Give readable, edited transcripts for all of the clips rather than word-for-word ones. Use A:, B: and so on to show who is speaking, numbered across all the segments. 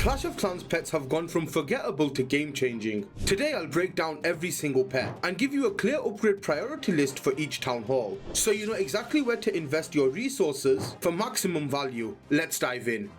A: Clash of Clans pets have gone from forgettable to game-changing. Today I'll break down every single pet and give you a clear upgrade priority list for each town hall, so you know exactly where to invest your resources for maximum value. Let's dive in.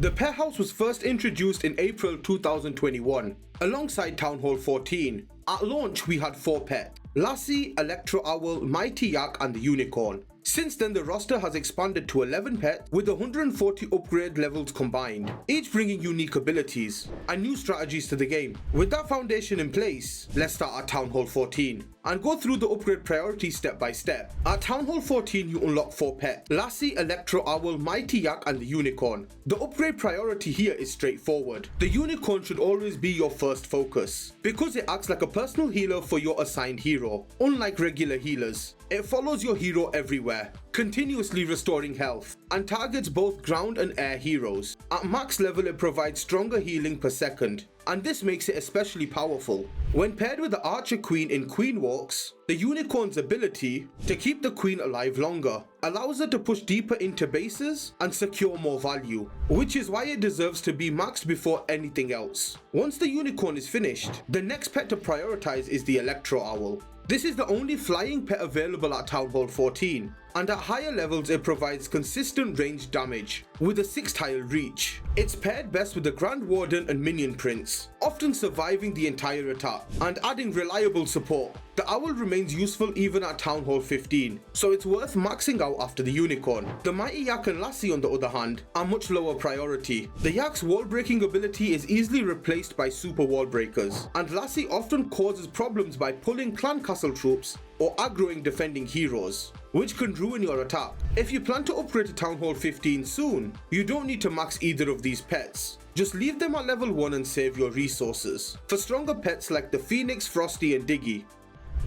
A: The pet house was first introduced in April 2021 alongside Town Hall 14. At launch we had 4 pets: Lassie, Electro Owl, Mighty Yak and the Unicorn. Since then the roster has expanded to 11 pets with 140 upgrade levels combined, each bringing unique abilities and new strategies to the game. With that foundation in place, let's start at Town Hall 14 and go through the upgrade priorities step by step. At Town Hall 14 you unlock 4 pets: Lassie, Electro Owl, Mighty Yak and the Unicorn. The upgrade priority here is straightforward. The Unicorn should always be your first focus because it acts like a personal healer for your assigned hero. Unlike regular healers, it follows your hero everywhere, continuously restoring health, and targets both ground and air heroes. At max level it provides stronger healing per second, and this makes it especially powerful. When paired with the Archer Queen in Queen Walks, the Unicorn's ability to keep the Queen alive longer allows her to push deeper into bases and secure more value, which is why it deserves to be maxed before anything else. Once the Unicorn is finished, the next pet to prioritize is the Electro Owl. This is the only flying pet available at Town Hall 14, and at higher levels it provides consistent ranged damage with a 6-tile reach. It's paired best with the Grand Warden and Minion Prince, often surviving the entire attack and adding reliable support. The Owl remains useful even at Town Hall 15, so it's worth maxing out after the Unicorn. The Mighty Yak and Lassie on the other hand are much lower priority. The Yak's wall breaking ability is easily replaced by super wall breakers, and Lassie often causes problems by pulling clan castle troops or aggroing defending heroes, which can ruin your attack. If you plan to upgrade to Town Hall 15 soon, you don't need to max either of these pets. Just leave them at level 1 and save your resources for stronger pets like the Phoenix, Frosty and Diggy.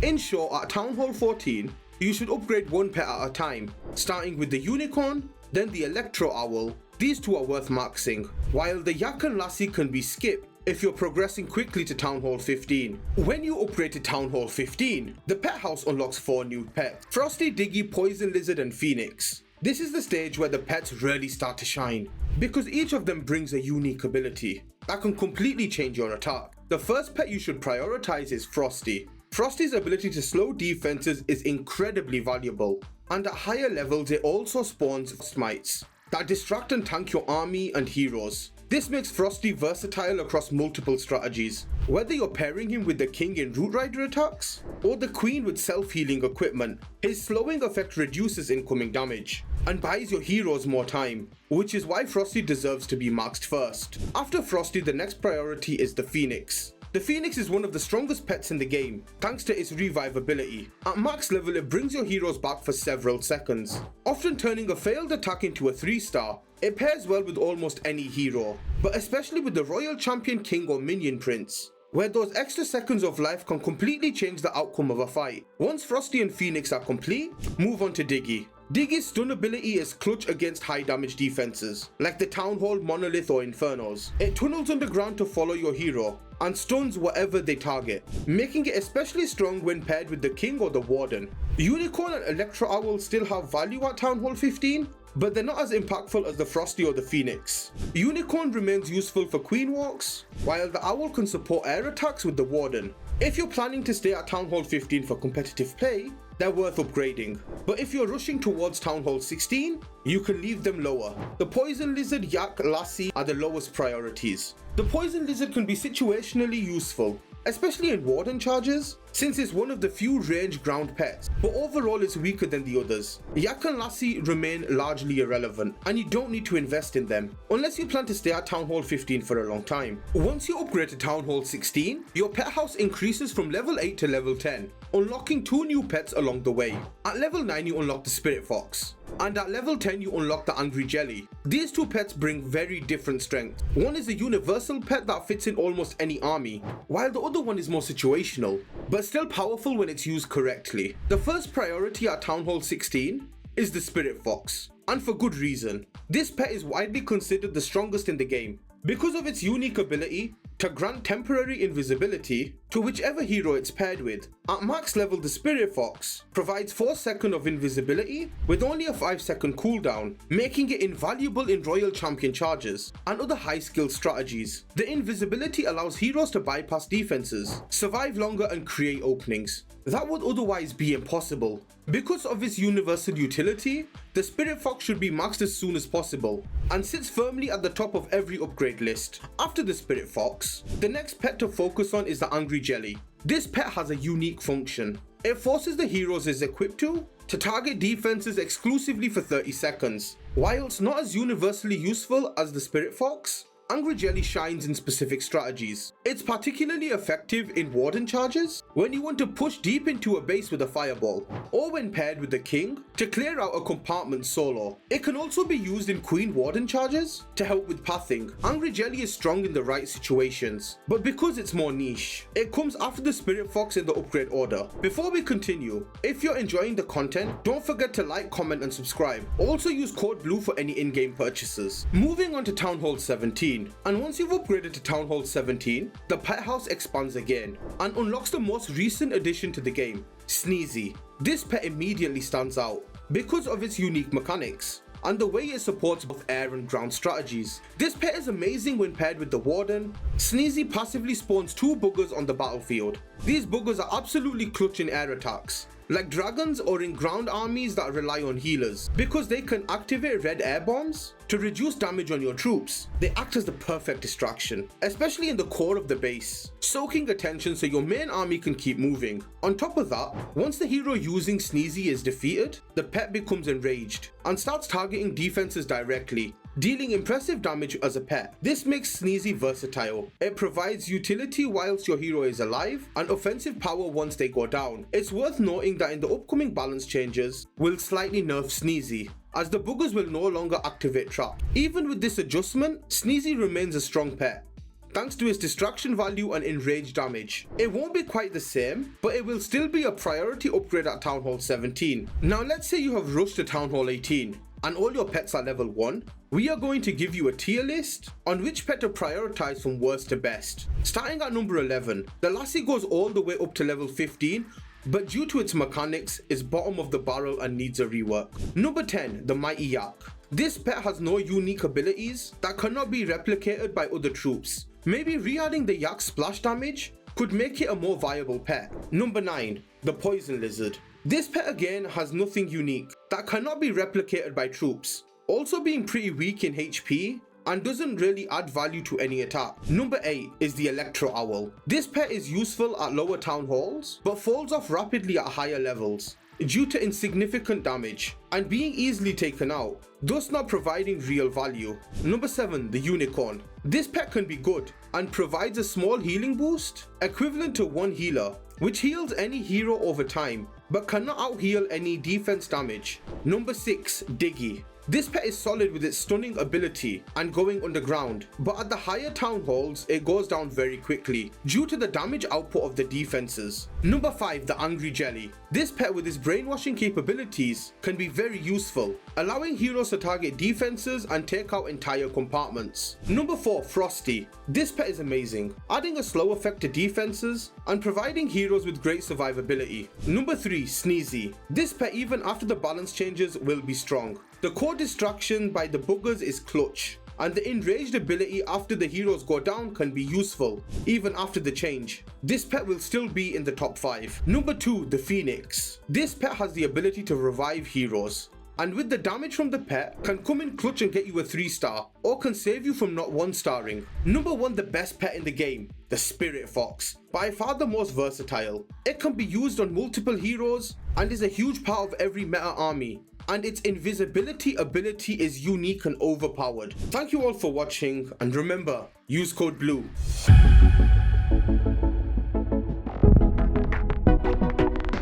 A: In short, at Town Hall 14, you should upgrade 1 pet at a time, starting with the Unicorn, then the Electro Owl. These 2 are worth maxing, while the Yak and Lassie can be skipped if you're progressing quickly to Town Hall 15. When you upgrade to Town Hall 15, the pet house unlocks 4 new pets: Frosty, Diggy, Poison Lizard and Phoenix. This is the stage where the pets really start to shine, because each of them brings a unique ability that can completely change your attack. The first pet you should prioritize is Frosty. Frosty's ability to slow defenses is incredibly valuable, and at higher levels it also spawns Frostmites that distract and tank your army and heroes. This makes Frosty versatile across multiple strategies, whether you're pairing him with the King in Root Rider attacks or the Queen with self-healing equipment. His slowing effect reduces incoming damage and buys your heroes more time, which is why Frosty deserves to be maxed first. After Frosty, the next priority is the Phoenix. The Phoenix is one of the strongest pets in the game, thanks to its revive ability. At max level it brings your heroes back for several seconds, often turning a failed attack into a 3-star. It pairs well with almost any hero, but especially with the Royal Champion King or Minion Prince, where those extra seconds of life can completely change the outcome of a fight. Once Frosty and Phoenix are complete, move on to Diggy. Diggy's stun ability is clutch against high damage defenses, like the Town Hall, Monolith or Infernos. It tunnels underground to follow your hero and stuns whatever they target, making it especially strong when paired with the King or the Warden. Unicorn and Electro Owl still have value at Town Hall 15, but they're not as impactful as the Frosty or the Phoenix. Unicorn remains useful for Queen Walks, while the Owl can support air attacks with the Warden. If you're planning to stay at Town Hall 15 for competitive play, they're worth upgrading, but if you're rushing towards Town Hall 16, you can leave them lower. The Poison Lizard, Yak, Lassie are the lowest priorities. The Poison Lizard can be situationally useful, especially in Warden charges, since it's one of the few range ground pets, but overall it's weaker than the others. Yak and Lassie remain largely irrelevant, and you don't need to invest in them, unless you plan to stay at Town Hall 15 for a long time. Once you upgrade to Town Hall 16, your pet house increases from level 8 to level 10, unlocking 2 new pets along the way. At level 9 you unlock the Spirit Fox, and at level 10 you unlock the Angry Jelly. These 2 pets bring very different strengths. One is a universal pet that fits in almost any army, while the other one is more situational, but still powerful when it's used correctly. The first priority at Town Hall 16 is the Spirit Fox, and for good reason. This pet is widely considered the strongest in the game because of its unique ability to grant temporary invisibility to whichever hero it's paired with. At max level, the Spirit Fox provides 4 seconds of invisibility with only a 5-second cooldown, making it invaluable in Royal Champion charges and other high skill strategies. The invisibility allows heroes to bypass defenses, survive longer and create openings that would otherwise be impossible. Because of its universal utility, the Spirit Fox should be maxed as soon as possible and sits firmly at the top of every upgrade list. After the Spirit Fox, the next pet to focus on is the Angry Jelly. This pet has a unique function. It forces the heroes it's equipped to target defenses exclusively for 30 seconds. Whilst not as universally useful as the Spirit Fox, Angry Jelly shines in specific strategies. It's particularly effective in Warden charges, when you want to push deep into a base with a fireball, or when paired with the King to clear out a compartment solo. It can also be used in Queen Warden charges to help with pathing. Angry Jelly is strong in the right situations, but because it's more niche, it comes after the Spirit Fox in the upgrade order. Before we continue, if you're enjoying the content, don't forget to like, comment and subscribe. Also use code BLUE for any in-game purchases. Moving on to Town Hall 17. And once you've upgraded to Town Hall 17, the pet house expands again and unlocks the most recent addition to the game, Sneezy. This pet immediately stands out because of its unique mechanics and the way it supports both air and ground strategies. This pet is amazing when paired with the Warden. Sneezy passively spawns 2 boogers on the battlefield. These boogers are absolutely clutch in air attacks, like dragons or in ground armies that rely on healers, because they can activate red air bombs to reduce damage on your troops. They act as the perfect distraction, especially in the core of the base, soaking attention so your main army can keep moving. On top of that, once the hero using Sneezy is defeated, the pet becomes enraged and starts targeting defenses directly, dealing impressive damage as a pet. This makes Sneezy versatile. It provides utility whilst your hero is alive and offensive power once they go down. It's worth noting that in the upcoming balance changes, we'll slightly nerf Sneezy, as the boogers will no longer activate trap. Even with this adjustment, Sneezy remains a strong pet, thanks to its distraction value and enraged damage. It won't be quite the same, but it will still be a priority upgrade at Town Hall 17. Now let's say you have rushed to Town Hall 18 and all your pets are level 1. We are going to give you a tier list on which pet to prioritize from worst to best. Starting at number 11, the Lassie goes all the way up to level 15, but due to its mechanics, is bottom of the barrel and needs a rework. Number 10, the Mighty Yak. This pet has no unique abilities that cannot be replicated by other troops. Maybe re-adding the Yak's splash damage could make it a more viable pet. Number 9, the Poison Lizard. This pet again has nothing unique that cannot be replicated by troops, also being pretty weak in HP and doesn't really add value to any attack. Number 8 is the Electro Owl. This pet is useful at lower town halls, but falls off rapidly at higher levels due to insignificant damage and being easily taken out, thus not providing real value. Number 7, the Unicorn. This pet can be good and provides a small healing boost equivalent to 1 healer, which heals any hero over time, but cannot out-heal any defense damage. Number 6, Diggy. This pet is solid with its stunning ability and going underground, but at the higher town halls it goes down very quickly due to the damage output of the defenses. Number 5, the Angry Jelly. This pet with its brainwashing capabilities can be very useful, allowing heroes to target defenses and take out entire compartments. Number 4, Frosty. This pet is amazing, adding a slow effect to defenses and providing heroes with great survivability. Number 3, Sneezy. This pet, even after the balance changes, will be strong. The core distraction by the boogers is clutch, and the enraged ability after the heroes go down can be useful even after the change. This pet will still be in the top 5. Number 2, the Phoenix. This pet has the ability to revive heroes, and with the damage from the pet can come in clutch and get you a 3-star, or can save you from not 1-starring. Number 1, the best pet in the game, the Spirit Fox. By far the most versatile. It can be used on multiple heroes and is a huge part of every meta army, and its invisibility ability is unique and overpowered. Thank you all for watching, and remember, use code BLUE.